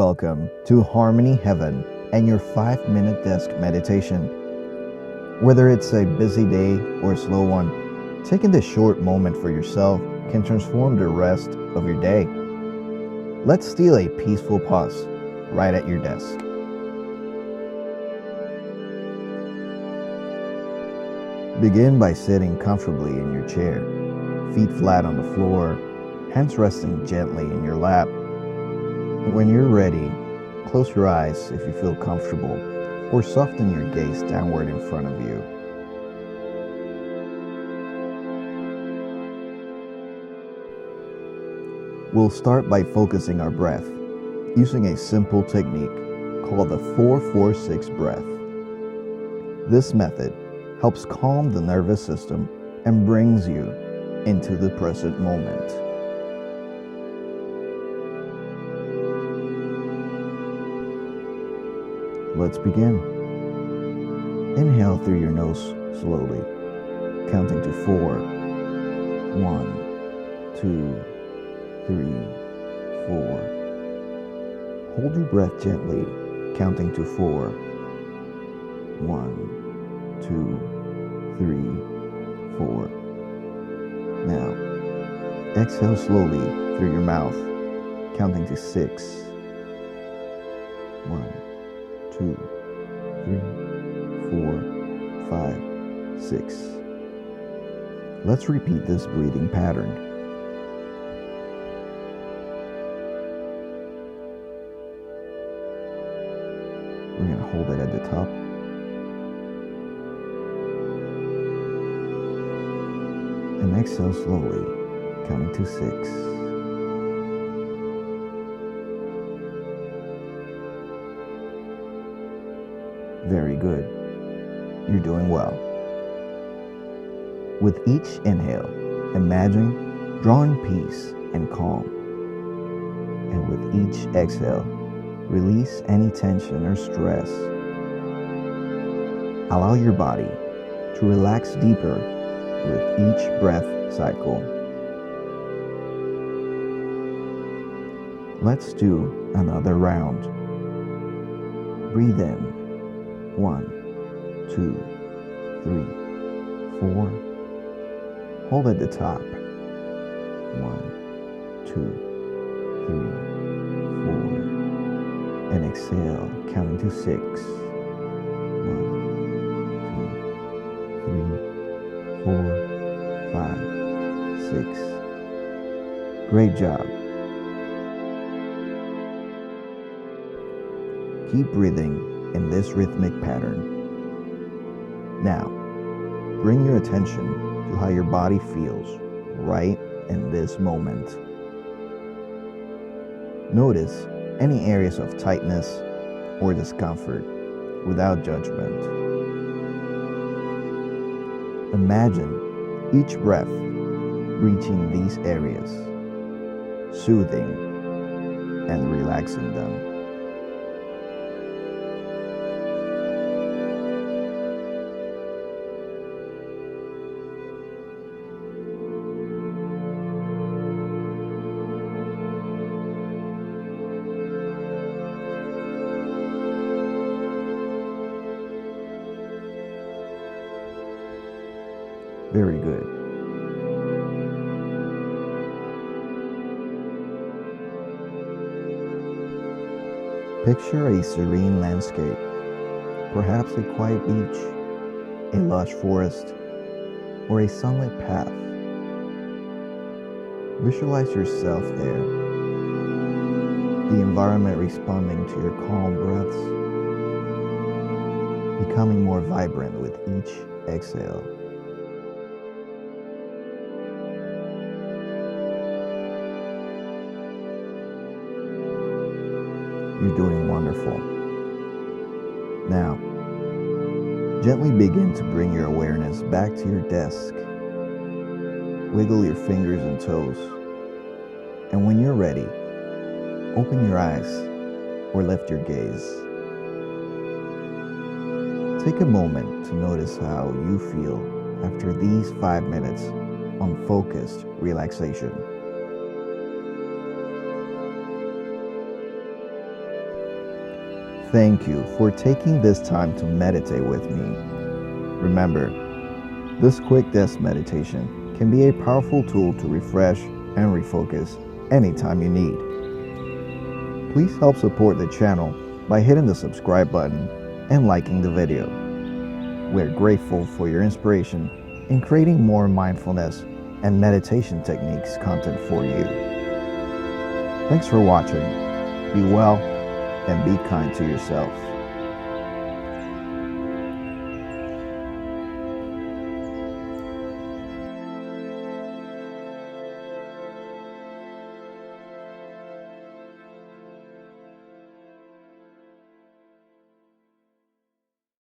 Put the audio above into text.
welcome to Harmony Heaven and your 5-minute desk meditation. Whether it's a busy day or a slow one, taking this short moment for yourself can transform the rest of your day. Let's steal a peaceful pause right at your desk. Begin by sitting comfortably in your chair, feet flat on the floor, hands resting gently in your lap. When you're ready, close your eyes if you feel comfortable, or soften your gaze downward in front of you. We'll start by focusing our breath, using a simple technique called the 4-4-6 breath. This method helps calm the nervous system and brings you into the present moment. Let's begin. Inhale through your nose slowly, counting to 4. 1, 2, 3, 4. Hold your breath gently, counting to 4. 1, 2, 3, 4. Now, exhale slowly through your mouth, counting to 6. 1, 2, 3, 4, 5, 6. Let's repeat this breathing pattern. We're going to hold it at the top. And exhale slowly, counting to 6. Very good. You're doing well. With each inhale, imagine drawing peace and calm. And with each exhale, release any tension or stress. Allow your body to relax deeper with each breath cycle. Let's do another round. Breathe in. 1, 2, 3, 4. Hold at the top. 1, 2, 3, 4. And exhale, counting to 6. 1, 2, 3, 4, 5, 6. Great job. Keep breathing in this rhythmic pattern. Now, bring your attention to how your body feels right in this moment. Notice any areas of tightness or discomfort without judgment. Imagine each breath reaching these areas, soothing and relaxing them. Very good. Picture a serene landscape, perhaps a quiet beach, a lush forest, or a sunlit path. Visualize yourself there, the environment responding to your calm breaths, becoming more vibrant with each exhale. You're doing wonderful. Now, gently begin to bring your awareness back to your desk. Wiggle your fingers and toes. And when you're ready, open your eyes or lift your gaze. Take a moment to notice how you feel after these 5 minutes on focused relaxation. Thank you for taking this time to meditate with me. Remember, this quick desk meditation can be a powerful tool to refresh and refocus anytime you need. Please help support the channel by hitting the subscribe button and liking the video. We're grateful for your inspiration in creating more mindfulness and meditation techniques content for you. Thanks for watching. Be well and be kind to yourself.